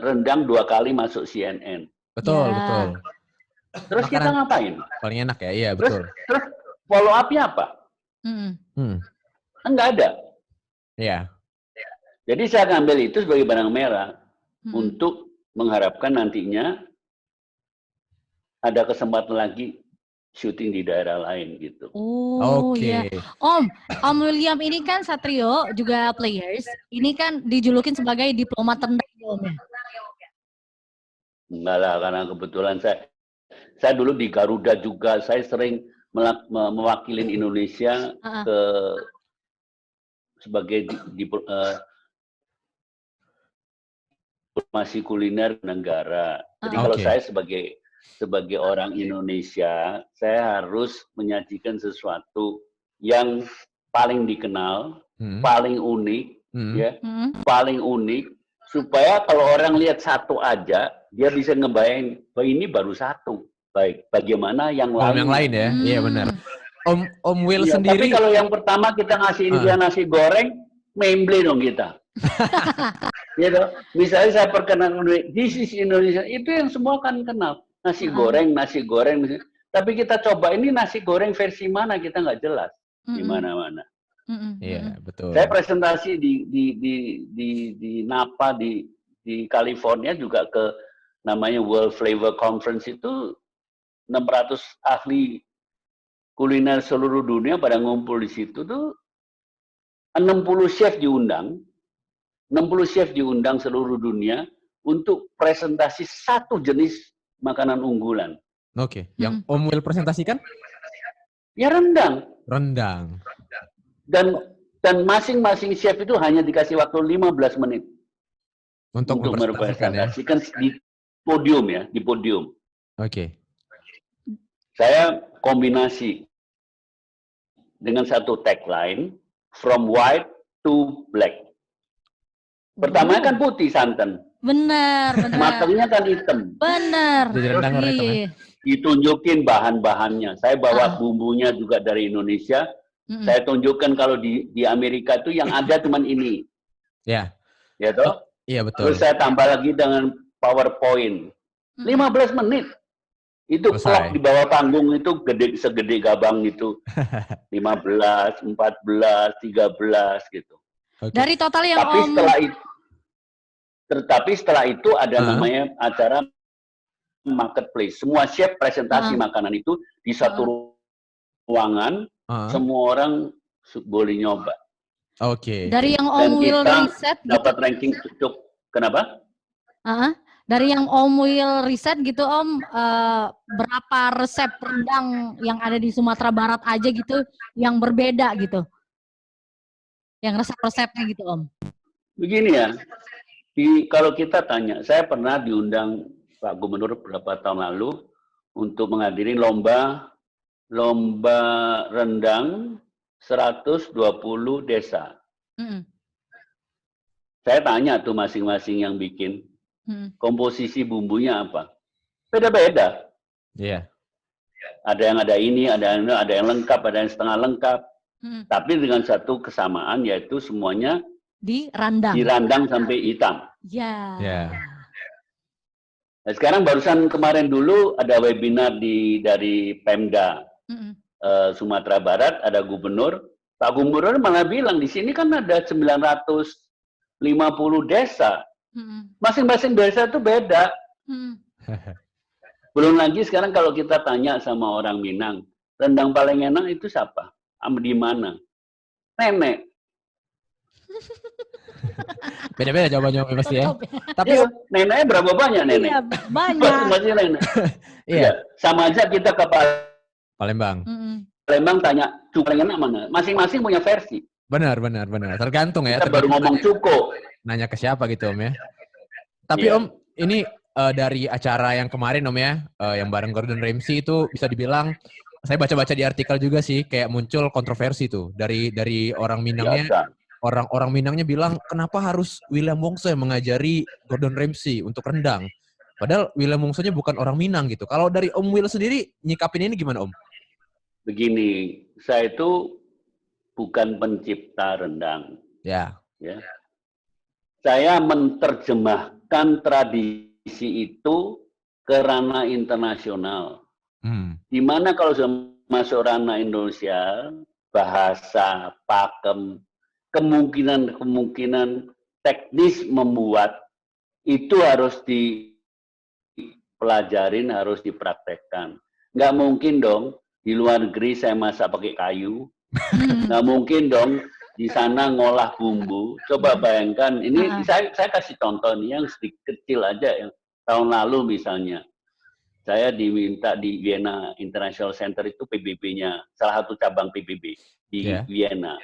[SPEAKER 1] rendang 2 kali masuk CNN.
[SPEAKER 2] betul,
[SPEAKER 3] Ya.
[SPEAKER 2] betul.
[SPEAKER 1] Terus kita
[SPEAKER 2] Makanan
[SPEAKER 1] ngapain?
[SPEAKER 2] paling enak ya. Iya,
[SPEAKER 1] Terus,
[SPEAKER 2] betul.
[SPEAKER 1] terus follow up-nya apa? Kan nggak ada.
[SPEAKER 2] Iya.
[SPEAKER 1] Jadi saya ngambil itu sebagai benang merah untuk mengharapkan nantinya ada kesempatan lagi syuting di daerah lain gitu.
[SPEAKER 3] Oh,
[SPEAKER 2] Oke.
[SPEAKER 3] ya. Om William ini kan Satrio juga players. Ini kan dijulukin sebagai diplomat rendang ya, Om ya.
[SPEAKER 1] Enggak lah, karena kebetulan saya dulu di Garuda juga, saya sering mewakili Indonesia sebagai diplomasi kuliner negara. Jadi kalau saya sebagai orang Indonesia, saya harus menyajikan sesuatu yang paling dikenal, paling unik, ya, paling unik, supaya kalau orang lihat satu aja, dia bisa ngebayang, bahwa ini baru satu. Baik, bagaimana yang lain?
[SPEAKER 2] Yang lain ya, iya benar. Om Will
[SPEAKER 1] ya,
[SPEAKER 2] sendiri.
[SPEAKER 1] Tapi kalau yang pertama kita ngasih dia nasi goreng, memble dong kita. Gitu. Misalnya saya perkenalkan, this is Indonesia, itu yang semua kan kenal. Nasi goreng. Tapi kita coba ini nasi goreng versi mana, kita nggak jelas di mana-mana.
[SPEAKER 2] Iya, betul.
[SPEAKER 1] Saya presentasi di Napa di California juga ke namanya World Flavor Conference, itu 600 ahli kuliner seluruh dunia pada ngumpul di situ tuh, 60 chef diundang seluruh dunia untuk presentasi satu jenis makanan unggulan.
[SPEAKER 2] Oke, yang Om Will presentasikan?
[SPEAKER 1] Ya rendang.
[SPEAKER 2] Rendang.
[SPEAKER 1] Dan masing-masing chef itu hanya dikasih waktu 15 menit
[SPEAKER 2] untuk
[SPEAKER 1] mempresentasikan di podium ya, di podium.
[SPEAKER 2] Oke.
[SPEAKER 1] Saya kombinasi dengan satu tagline, from white to black. Pertama kan putih santan.
[SPEAKER 3] Benar.
[SPEAKER 1] Matangnya kan hitam.
[SPEAKER 3] Benar.
[SPEAKER 2] Iya.
[SPEAKER 1] Ditunjukin bahan-bahannya. Saya bawa bumbunya juga dari Indonesia. Saya tunjukkan kalau di Amerika itu yang ada cuman ini.
[SPEAKER 2] Ya.
[SPEAKER 1] Ya toh?
[SPEAKER 2] Iya betul.
[SPEAKER 1] Terus saya tambah lagi dengan PowerPoint. 15 menit. Itu clock di bawah panggung itu segede gabang itu. 15, 14, 13 gitu.
[SPEAKER 3] Okay. Dari total yang
[SPEAKER 1] Tetapi setelah itu ada namanya acara marketplace. Semua chef presentasi makanan itu di satu ruangan, semua orang boleh nyoba.
[SPEAKER 2] Oke.
[SPEAKER 3] Dari yang Om Will riset
[SPEAKER 1] dapat ranking cukup. Kenapa?
[SPEAKER 3] Dari yang Om Will riset gitu Om, berapa resep rendang yang ada di Sumatera Barat aja gitu yang berbeda gitu? Yang resep-resepnya gitu Om.
[SPEAKER 1] Begini ya, kalau kita tanya, saya pernah diundang Pak Gubernur beberapa tahun lalu untuk menghadiri lomba rendang 120 desa. Saya tanya tuh masing-masing yang bikin, komposisi bumbunya apa? Beda-beda.
[SPEAKER 2] Iya.
[SPEAKER 1] Ada yang ada ini, ada yang lengkap, ada yang setengah lengkap. Tapi dengan satu kesamaan, yaitu semuanya dirandang sampai hitam.
[SPEAKER 3] Ya.
[SPEAKER 1] Nah, sekarang barusan kemarin dulu ada webinar dari Pemda Sumatera Barat, ada gubernur. Pak Gubernur malah bilang di sini kan ada 950 desa. Masing-masing desa itu beda. Belum lagi sekarang kalau kita tanya sama orang Minang, rendang paling enak itu siapa? Di mana? Nenek.
[SPEAKER 2] Beda-beda jawabannya Om pasti ya. Tapi
[SPEAKER 1] Iya, neneknya berapa banyak nenek?
[SPEAKER 3] Iya, banyak.
[SPEAKER 1] Masih nenek.
[SPEAKER 2] iya,
[SPEAKER 1] Ya, sama aja kita ke
[SPEAKER 2] Palembang.
[SPEAKER 1] Palembang tanya cuko paling enak mana? Masing-masing punya versi.
[SPEAKER 2] Benar. Tergantung ya.
[SPEAKER 1] Kita baru ngomong cuko.
[SPEAKER 2] Nanya ke siapa gitu Om ya. Tapi
[SPEAKER 1] Iya.
[SPEAKER 2] Om, ini dari acara yang kemarin Om ya, yang bareng Gordon Ramsay itu bisa dibilang, saya baca-baca di artikel juga sih, kayak muncul kontroversi tuh dari orang Minangnya.
[SPEAKER 1] Biasa.
[SPEAKER 2] Orang Minangnya bilang, kenapa harus William Wongso yang mengajari Gordon Ramsay untuk rendang? Padahal William Wongso-nya bukan orang Minang gitu. Kalau dari Om Will sendiri, nyikapin ini gimana Om?
[SPEAKER 1] Begini, saya itu bukan pencipta rendang.
[SPEAKER 2] Ya.
[SPEAKER 1] Saya menerjemahkan tradisi itu ke ranah internasional. Di mana kalau sudah masuk ranah Indonesia, bahasa, pakem, kemungkinan teknis membuat itu harus dipelajarin, harus dipraktekkan. Nggak mungkin dong di luar negeri saya masak pakai kayu. Nggak mungkin dong di sana ngolah bumbu. Coba bayangkan, ini saya kasih contoh nih yang sedikit kecil aja, yang tahun lalu misalnya. Saya diminta di Vienna International Center itu PBB-nya, salah satu cabang PBB di Vienna.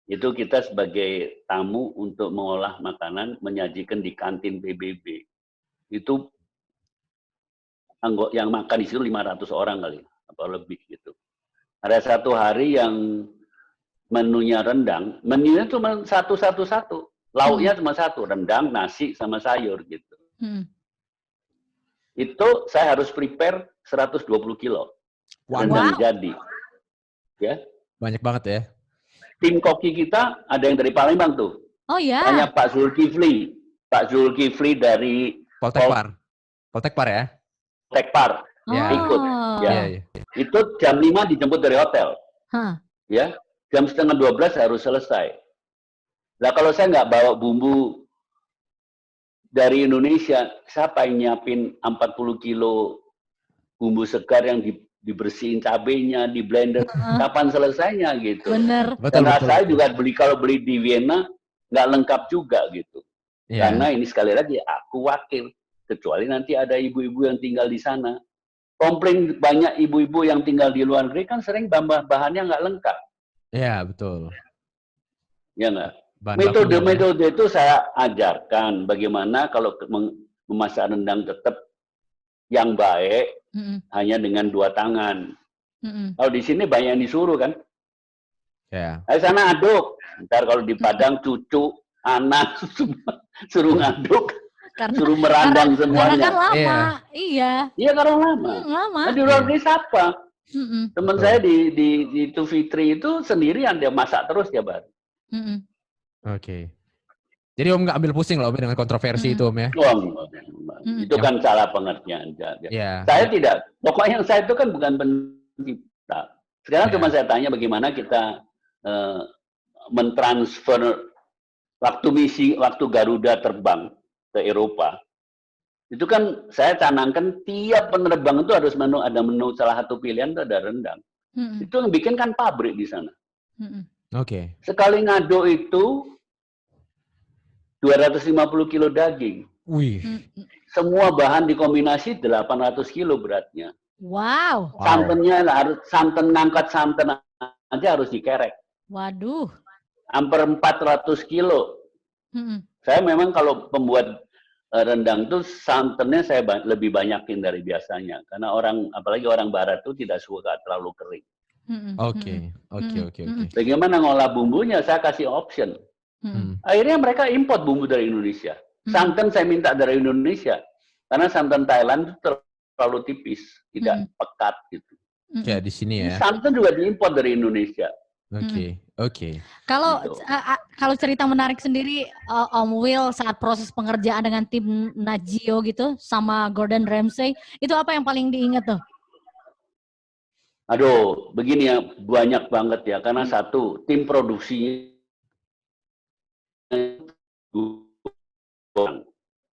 [SPEAKER 1] Itu kita sebagai tamu untuk mengolah makanan, menyajikan di kantin PBB. Itu yang makan di situ 500 orang kali, atau lebih gitu. Ada satu hari yang menunya rendang, menunya cuma satu. Lauknya cuma satu, rendang, nasi, sama sayur gitu. Itu saya harus prepare 120 kilo. Rendang jadi. Ya.
[SPEAKER 2] Banyak banget ya.
[SPEAKER 1] Tim koki kita ada yang dari Palembang tuh.
[SPEAKER 3] Oh ya.
[SPEAKER 1] Hanya Pak Zulkifli. Pak Zulkifli dari
[SPEAKER 2] Poltekpar ya?
[SPEAKER 1] Poltekpar. Ikut. Ya. Itu jam 5 dijemput dari hotel. Ya. Jam setengah 12 harus selesai. Nah kalau saya nggak bawa bumbu dari Indonesia, siapa yang nyiapin 40 kilo bumbu segar yang dibersihin cabenya, di blender, kapan selesainya gitu.
[SPEAKER 3] Bener.
[SPEAKER 1] Karena saya juga kalau beli di Vienna, nggak lengkap juga gitu. Karena ini sekali lagi, aku wakil. Kecuali nanti ada ibu-ibu yang tinggal di sana. Komplain banyak ibu-ibu yang tinggal di luar negeri kan sering bahannya nggak lengkap.
[SPEAKER 2] Iya, betul.
[SPEAKER 1] Ya nggak? Metode-metode itu saya ajarkan bagaimana kalau memasak rendang tetap yang baik hanya dengan 2 tangan. Kalau di sini banyak yang disuruh kan. Ayo sana aduk. Ntar kalau di Padang cucu, anak suruh ngaduk, suruh merandang semuanya.
[SPEAKER 3] Karena kan lama. Iya.
[SPEAKER 1] Iya karena lama.
[SPEAKER 3] Lama.
[SPEAKER 1] Nah, di luar negeri siapa? Teman saya di Fitri itu sendirian, dia masak terus tiap hari.
[SPEAKER 2] Oke. Jadi Om nggak ambil pusing loh Om dengan kontroversi itu Om ya?
[SPEAKER 1] Itu kan salah pengertian. Saya tidak. Pokoknya saya itu kan bukan pencipta. Sekarang cuma saya tanya bagaimana kita mentransfer waktu Garuda terbang ke Eropa. Itu kan saya canangkan tiap penerbang itu harus ada menu, salah satu pilihan itu ada rendang. Itu yang bikin kan pabrik di sana.
[SPEAKER 2] Oke.
[SPEAKER 1] Sekali ngaduk itu 250 kilo daging.
[SPEAKER 2] Wih.
[SPEAKER 1] Semua bahan dikombinasi 800 kilo beratnya.
[SPEAKER 3] Wow.
[SPEAKER 1] Santannya harus ngangkat santan aja harus dikerek.
[SPEAKER 3] Waduh.
[SPEAKER 1] Hampir 400 kilo. Saya memang kalau pembuat rendang itu santannya saya lebih banyakin dari biasanya. Karena apalagi orang barat itu tidak suka terlalu kering.
[SPEAKER 2] Oke.
[SPEAKER 1] Bagaimana ngolah bumbunya? Saya kasih option. Akhirnya mereka import bumbu dari Indonesia. Santan saya minta dari Indonesia. Karena santan Thailand itu terlalu tipis. Tidak pekat gitu.
[SPEAKER 2] Kayak di sini ya.
[SPEAKER 1] Santan juga diimport dari Indonesia.
[SPEAKER 2] Oke.
[SPEAKER 3] Kalau
[SPEAKER 1] Gitu.
[SPEAKER 3] kalau cerita menarik sendiri Om Will saat proses pengerjaan dengan tim Nat Geo gitu sama Gordon Ramsay, itu apa yang paling diingat tuh?
[SPEAKER 1] Aduh, begini ya, banyak banget ya. Karena satu, tim produksinya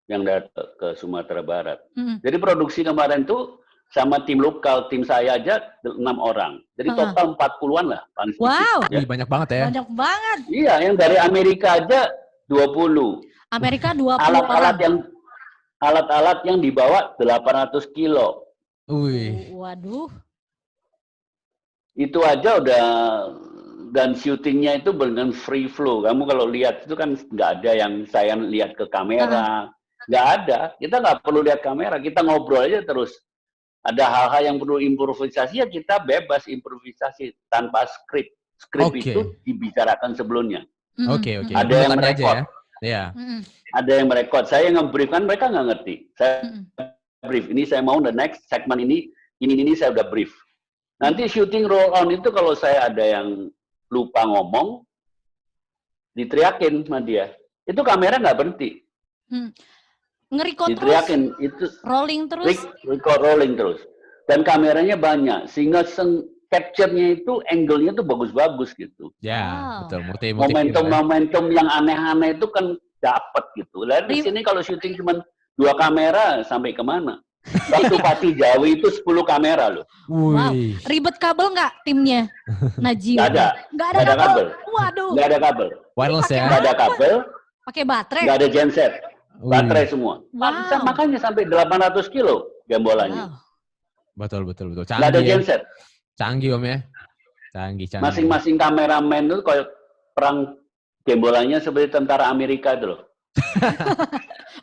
[SPEAKER 1] yang datang ke Sumatera Barat. Jadi produksi kemarin tuh sama tim lokal, tim saya aja 6 orang. Jadi total 40-an lah. Paling sedikit,
[SPEAKER 3] Wow,
[SPEAKER 1] ya.
[SPEAKER 2] Banyak banget ya.
[SPEAKER 3] banyak banget.
[SPEAKER 1] Iya, yang dari Amerika aja 20.
[SPEAKER 3] Amerika 20
[SPEAKER 1] Alat-alat
[SPEAKER 3] orang.
[SPEAKER 1] alat-alat yang dibawa 800 kilo.
[SPEAKER 2] Wih.
[SPEAKER 3] Waduh.
[SPEAKER 1] Itu aja udah, dan syutingnya itu dengan free flow. Kamu kalau lihat itu kan nggak ada yang saya lihat ke kamera. Nggak ada. Kita nggak perlu lihat kamera. Kita ngobrol aja terus. Ada hal-hal yang perlu improvisasi, ya kita bebas improvisasi tanpa skrip. Skrip
[SPEAKER 2] Oke.
[SPEAKER 1] itu dibicarakan sebelumnya.
[SPEAKER 2] Oke.
[SPEAKER 1] Ada yang
[SPEAKER 2] Urutannya aja
[SPEAKER 1] merekod.
[SPEAKER 2] ya. Iya.
[SPEAKER 1] Ada yang merekod. Saya yang nge-brief, kan mereka nggak ngerti. Saya brief. Ini saya mau the next segmen ini saya udah brief. Nanti syuting roll on itu kalau saya ada yang lupa ngomong, diteriakin sama dia. Itu kamera nggak berhenti.
[SPEAKER 3] Nge-record terus,
[SPEAKER 1] Diteriakin itu
[SPEAKER 3] rolling terus.
[SPEAKER 1] record rolling terus. Dan kameranya banyak sehingga capture-nya itu angle-nya tuh bagus-bagus gitu.
[SPEAKER 2] Ya,
[SPEAKER 3] Wow.
[SPEAKER 2] betul. Multi
[SPEAKER 1] Momentum yang aneh-aneh itu kan dapat gitu. Lalu di sini kalau syuting cuma 2 kamera sampai kemana? Waktu Pati Jawi itu 10 kamera loh.
[SPEAKER 3] Wow,
[SPEAKER 2] Wih.
[SPEAKER 3] ribet kabel nggak timnya? Najio.
[SPEAKER 1] Nggak ada.
[SPEAKER 3] Nggak
[SPEAKER 1] Nggak ada kabel.
[SPEAKER 3] Waduh.
[SPEAKER 1] Nggak ada kabel.
[SPEAKER 2] Wireless ya.
[SPEAKER 1] Nggak ada kabel.
[SPEAKER 3] Pakai baterai.
[SPEAKER 1] Nggak ada genset.
[SPEAKER 2] Wih.
[SPEAKER 1] Baterai semua.
[SPEAKER 3] Wow.
[SPEAKER 1] Makanya sampai 800 kilo gembolannya.
[SPEAKER 3] Wow.
[SPEAKER 2] Betul.
[SPEAKER 1] Nggak ada
[SPEAKER 2] Canggih ya.
[SPEAKER 1] genset.
[SPEAKER 2] Canggih Om ya. Canggih.
[SPEAKER 1] Masing-masing kameramen itu kayak perang gembolannya seperti tentara Amerika itu loh.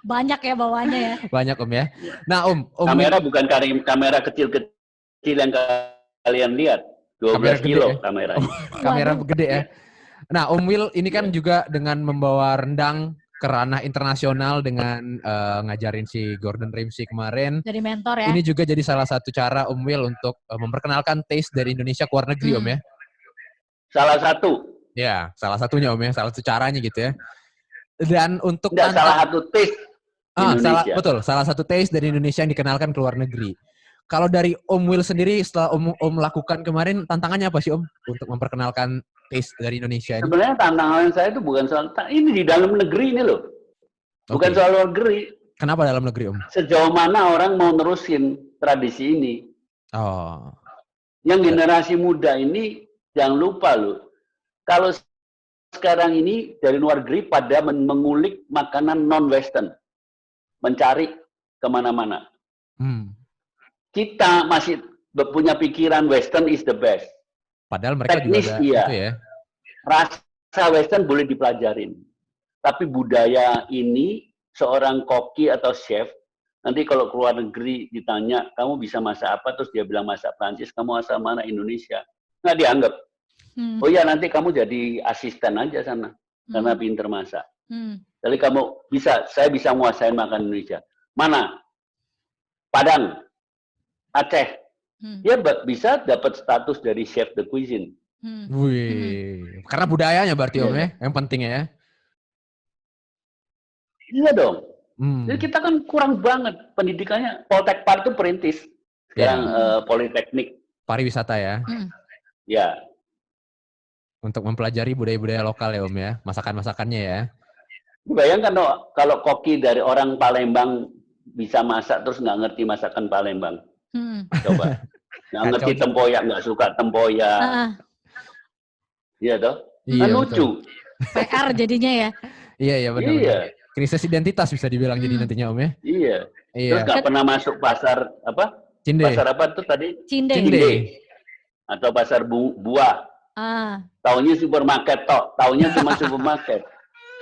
[SPEAKER 3] Banyak ya bawahnya ya.
[SPEAKER 2] Banyak Om ya. Nah Om
[SPEAKER 1] Kamera bukan kamera kecil-kecil yang kalian lihat. 12
[SPEAKER 2] Kamera
[SPEAKER 1] kilo
[SPEAKER 2] gede ya?
[SPEAKER 1] kamera.
[SPEAKER 2] kamera
[SPEAKER 3] Waduh.
[SPEAKER 2] gede ya. Nah Om Will ini kan juga dengan membawa rendang ke ranah internasional dengan ngajarin si Gordon Ramsay kemarin.
[SPEAKER 3] Jadi mentor ya.
[SPEAKER 2] Ini juga jadi salah satu cara Om Will untuk memperkenalkan taste dari Indonesia ke luar negeri Om ya.
[SPEAKER 1] Salah satu.
[SPEAKER 2] Ya, salah satunya Om ya, salah satu caranya gitu ya. Dan untuk
[SPEAKER 1] Tidak, salah satu taste Indonesia.
[SPEAKER 2] betul, salah satu taste dari Indonesia yang dikenalkan ke luar negeri. Kalau dari Om Will sendiri setelah Om lakukan kemarin, tantangannya apa sih Om untuk memperkenalkan taste dari Indonesia ini?
[SPEAKER 1] Sebenarnya tantangan saya itu bukan soal ini di dalam negeri ini loh. Bukan
[SPEAKER 2] Oke.
[SPEAKER 1] soal luar negeri.
[SPEAKER 2] Kenapa dalam negeri Om?
[SPEAKER 1] Sejauh mana orang mau nerusin tradisi ini.
[SPEAKER 2] Oh,
[SPEAKER 1] Yang generasi muda ini jangan lupa loh. Kalau sekarang ini dari luar negeri pada mengulik makanan non-western. Mencari kemana-mana. Kita masih punya pikiran western is the best.
[SPEAKER 2] padahal mereka
[SPEAKER 1] Teknis
[SPEAKER 2] juga ada
[SPEAKER 1] iya.
[SPEAKER 2] itu ya.
[SPEAKER 1] Rasa western boleh dipelajarin. Tapi budaya ini, seorang koki atau chef, nanti kalau keluar negeri ditanya, kamu bisa masak apa? Terus dia bilang masak Prancis, kamu asal mana? Indonesia. Nggak dianggap. Oh iya, nanti kamu jadi asisten aja sana. Karena pinter masak. Jadi kamu saya bisa menguasai makan Indonesia. Mana? Padang, Aceh. Dia bisa dapat status dari chef de cuisine.
[SPEAKER 2] Wih, karena budayanya berarti Om ya, yang penting ya.
[SPEAKER 1] Iya dong.
[SPEAKER 2] Hmm.
[SPEAKER 1] Jadi kita kan kurang banget pendidikannya. Poltekpar itu perintis. Sekarang politeknik.
[SPEAKER 2] Pariwisata ya.
[SPEAKER 1] Ya.
[SPEAKER 2] Untuk mempelajari budaya-budaya lokal ya Om ya, masakan-masakannya ya.
[SPEAKER 1] Bayangkan kalau koki dari orang Palembang bisa masak terus nggak ngerti masakan Palembang. Coba. Nggak ngerti tempoyak, nggak suka tempoyak. Iya toh? Kan lucu.
[SPEAKER 3] PR jadinya ya.
[SPEAKER 2] Iya benar.
[SPEAKER 1] Iya.
[SPEAKER 2] Krisis identitas bisa dibilang jadi nantinya Om ya.
[SPEAKER 1] Iya. Terus nggak pernah masuk pasar apa?
[SPEAKER 2] Cinde.
[SPEAKER 1] Pasar apa tuh tadi?
[SPEAKER 3] Cinde.
[SPEAKER 1] Atau pasar buah. Taunya supermarket tok. Taunya cuma supermarket.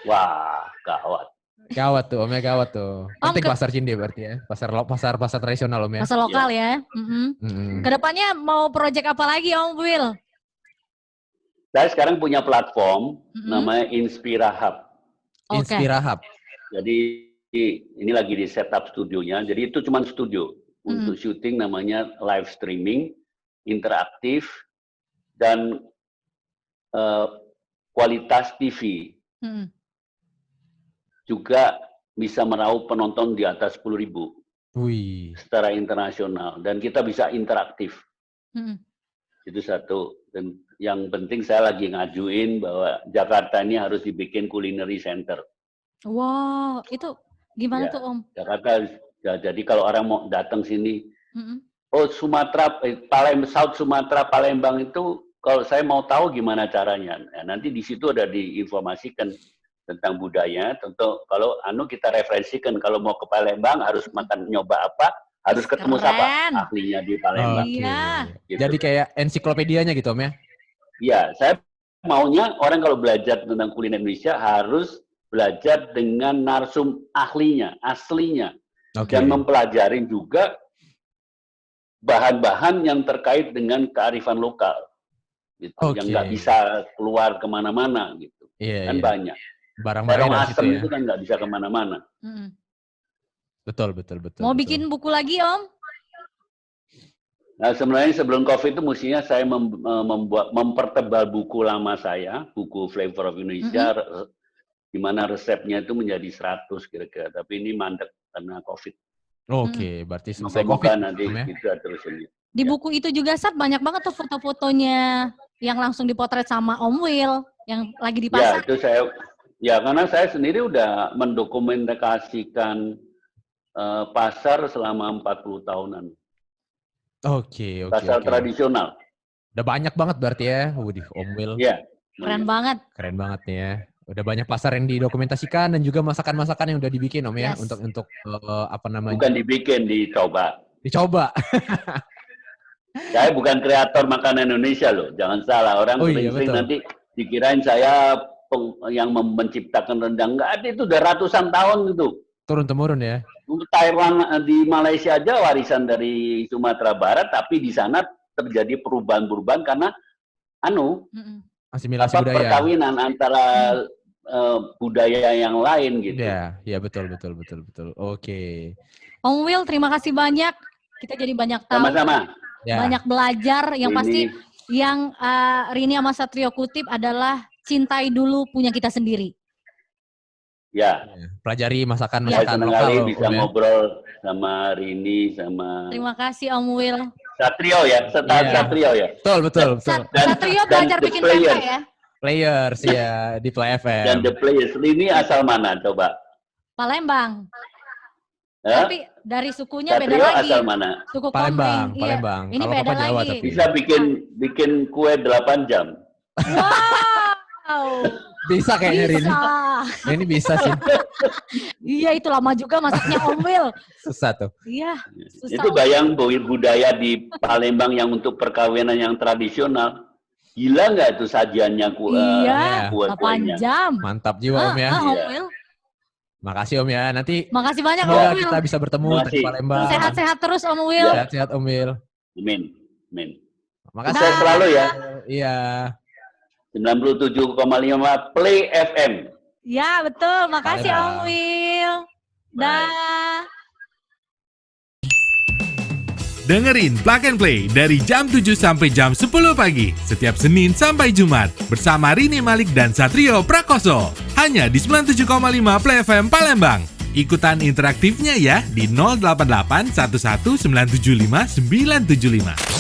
[SPEAKER 1] Wah, gawat.
[SPEAKER 2] Gawat tuh Om ya, gawat tuh. Penting pasar Cinde berarti ya. Pasar tradisional Om ya.
[SPEAKER 3] Pasar lokal ya. Kedepannya mau project apa lagi Om Will?
[SPEAKER 1] Saya sekarang punya platform namanya Inspira Hub.
[SPEAKER 2] Inspira Hub.
[SPEAKER 1] Jadi ini lagi di setup studionya. Jadi itu cuma studio untuk syuting, namanya live streaming, interaktif, dan kualitas TV
[SPEAKER 3] Mm-mm.
[SPEAKER 1] juga bisa meraup penonton di atas 10.000
[SPEAKER 2] Wih.
[SPEAKER 1] secara internasional dan kita bisa interaktif.
[SPEAKER 3] Mm-mm.
[SPEAKER 1] Itu satu. Dan yang penting saya lagi ngajuin bahwa Jakarta ini harus dibikin culinary center.
[SPEAKER 3] Wow, itu gimana
[SPEAKER 1] Ya.
[SPEAKER 3] tuh Om?
[SPEAKER 1] Jakarta ya, jadi kalau orang mau datang sini,
[SPEAKER 3] Mm-mm.
[SPEAKER 1] oh Sumatera, South Sumatera, Palembang itu kalau saya mau tahu gimana caranya, ya, nanti di situ ada diinformasikan tentang budaya. Tentu kalau kita referensikan kalau mau ke Palembang harus makan nyoba apa, harus ketemu siapa
[SPEAKER 3] Keren.
[SPEAKER 1] ahlinya di Palembang.
[SPEAKER 2] Oke.
[SPEAKER 3] Iya.
[SPEAKER 1] Gitu.
[SPEAKER 2] Jadi kayak ensiklopedianya gitu Om ya?
[SPEAKER 1] Ya, saya maunya orang kalau belajar tentang kuliner Indonesia harus belajar dengan narsum ahlinya, aslinya,
[SPEAKER 2] Oke.
[SPEAKER 1] dan mempelajari juga bahan-bahan yang terkait dengan kearifan lokal, gitu,
[SPEAKER 2] Oke.
[SPEAKER 1] yang nggak bisa keluar kemana-mana, gitu,
[SPEAKER 2] Iya,
[SPEAKER 1] kan
[SPEAKER 2] iya.
[SPEAKER 1] banyak.
[SPEAKER 2] Barang-barang
[SPEAKER 1] Terong
[SPEAKER 2] dari situ
[SPEAKER 1] asem
[SPEAKER 2] ya.
[SPEAKER 1] itu kan nggak bisa kemana-mana.
[SPEAKER 3] Mm-mm.
[SPEAKER 2] Betul.
[SPEAKER 3] Mau bikin buku lagi Om?
[SPEAKER 1] Nah, sebenarnya sebelum COVID itu mestinya saya mempertebal buku lama saya, buku Flavor of Indonesia, di mana resepnya itu menjadi 100 kira-kira. Tapi ini mandek karena COVID.
[SPEAKER 2] Oke, berarti selesai COVID.
[SPEAKER 1] Moga-moga nanti
[SPEAKER 2] Om ya?
[SPEAKER 1] bisa terus ini.
[SPEAKER 3] Di buku itu juga Sat banyak banget tuh foto-fotonya yang langsung dipotret sama Om Will yang lagi di
[SPEAKER 1] Ya,
[SPEAKER 3] pasar.
[SPEAKER 1] itu karena saya sendiri udah mendokumentasikan pasar selama 40 tahunan.
[SPEAKER 2] Oke.
[SPEAKER 1] Pasar tradisional.
[SPEAKER 2] Udah banyak banget berarti ya. Widih, Om Will.
[SPEAKER 1] Ya.
[SPEAKER 3] Keren banget.
[SPEAKER 2] Keren banget nih ya. Udah banyak pasar yang didokumentasikan dan juga masakan-masakan yang udah dibikin Om ya.
[SPEAKER 3] Yes.
[SPEAKER 2] Untuk apa namanya?
[SPEAKER 1] Bukan dibikin, dicoba.
[SPEAKER 2] Dicoba.
[SPEAKER 1] Saya bukan kreator makanan Indonesia loh. Jangan salah. Orang
[SPEAKER 2] Oh iya,
[SPEAKER 1] sering
[SPEAKER 2] betul.
[SPEAKER 1] nanti dikirain saya yang menciptakan rendang. Enggak ada, itu udah ratusan tahun gitu.
[SPEAKER 2] Turun-temurun ya.
[SPEAKER 1] Untuk Taiwan di Malaysia aja warisan dari Sumatera Barat, tapi di sana terjadi perubahan-perubahan karena
[SPEAKER 3] Mm-mm.
[SPEAKER 2] Asimilasi budaya.
[SPEAKER 1] perkawinan antara budaya yang lain gitu.
[SPEAKER 2] Ya betul. Oke.
[SPEAKER 3] Om Will, terima kasih banyak. Kita jadi banyak tahu,
[SPEAKER 1] Sama-sama.
[SPEAKER 2] Ya.
[SPEAKER 3] banyak belajar. Yang
[SPEAKER 1] Ini
[SPEAKER 3] pasti yang Rini sama Satrio kutip adalah cintai dulu punya kita sendiri.
[SPEAKER 1] ya,
[SPEAKER 2] Pelajari
[SPEAKER 1] saya
[SPEAKER 2] masakan-masakan
[SPEAKER 1] senang
[SPEAKER 2] lokal
[SPEAKER 1] kali
[SPEAKER 2] loh,
[SPEAKER 1] bisa
[SPEAKER 2] Om ya.
[SPEAKER 1] ngobrol sama Rini sama
[SPEAKER 3] Terima kasih Om Will.
[SPEAKER 1] Satrio ya,
[SPEAKER 2] Iya.
[SPEAKER 1] Satrio ya.
[SPEAKER 2] Betul.
[SPEAKER 3] Satrio
[SPEAKER 1] dan
[SPEAKER 3] belajar
[SPEAKER 1] the
[SPEAKER 3] bikin
[SPEAKER 1] players.
[SPEAKER 3] tempe ya.
[SPEAKER 2] Players ya di Play FM.
[SPEAKER 1] Dan the players, Rini asal mana coba?
[SPEAKER 3] Palembang.
[SPEAKER 1] Hah?
[SPEAKER 3] Tapi dari sukunya beda
[SPEAKER 1] Satrio
[SPEAKER 3] lagi.
[SPEAKER 1] asal mana?
[SPEAKER 3] Suku
[SPEAKER 2] Palembang,
[SPEAKER 3] Komering. Iya.
[SPEAKER 2] Palembang.
[SPEAKER 3] Ini
[SPEAKER 2] Kalau
[SPEAKER 3] beda
[SPEAKER 2] Papa Jawa
[SPEAKER 3] lagi.
[SPEAKER 2] tapi.
[SPEAKER 1] Bisa bikin kue 8 jam.
[SPEAKER 3] Wow.
[SPEAKER 2] Bisa kayaknya Rini.
[SPEAKER 3] Bisa.
[SPEAKER 2] Ini bisa sih.
[SPEAKER 3] Iya itu lama juga masaknya Om Will.
[SPEAKER 2] Susah tuh.
[SPEAKER 3] Iya. Susah.
[SPEAKER 1] Itu bayang budaya di Palembang yang untuk perkawinan yang tradisional. Gila nggak itu sajiannya
[SPEAKER 3] Iya. 8
[SPEAKER 1] kue-kuenya?
[SPEAKER 3] jam.
[SPEAKER 2] Mantap jiwa Om ya.
[SPEAKER 3] Om
[SPEAKER 1] Iya.
[SPEAKER 3] Will.
[SPEAKER 2] Makasih Om ya. Nanti
[SPEAKER 3] Makasih banyak Om
[SPEAKER 2] semoga
[SPEAKER 3] Will.
[SPEAKER 2] kita bisa bertemu
[SPEAKER 1] Terima
[SPEAKER 2] di
[SPEAKER 1] kasih.
[SPEAKER 2] Palembang.
[SPEAKER 3] Sehat-sehat terus Om Will.
[SPEAKER 2] Sehat-sehat Om Will.
[SPEAKER 1] Amin.
[SPEAKER 2] Makasih.
[SPEAKER 1] Sukses selalu ya.
[SPEAKER 2] Iya.
[SPEAKER 1] 97,5 Play FM.
[SPEAKER 3] Ya betul. Makasih
[SPEAKER 2] Palembang.
[SPEAKER 3] Om Will. Dah.
[SPEAKER 6] Dengerin Plug and Play dari jam 7 sampai jam 10 pagi setiap Senin sampai Jumat bersama Rini Malik dan Satrio Prakoso. Hanya di 97,5 Play FM Palembang. Ikutan interaktifnya ya di 088 11 975 975.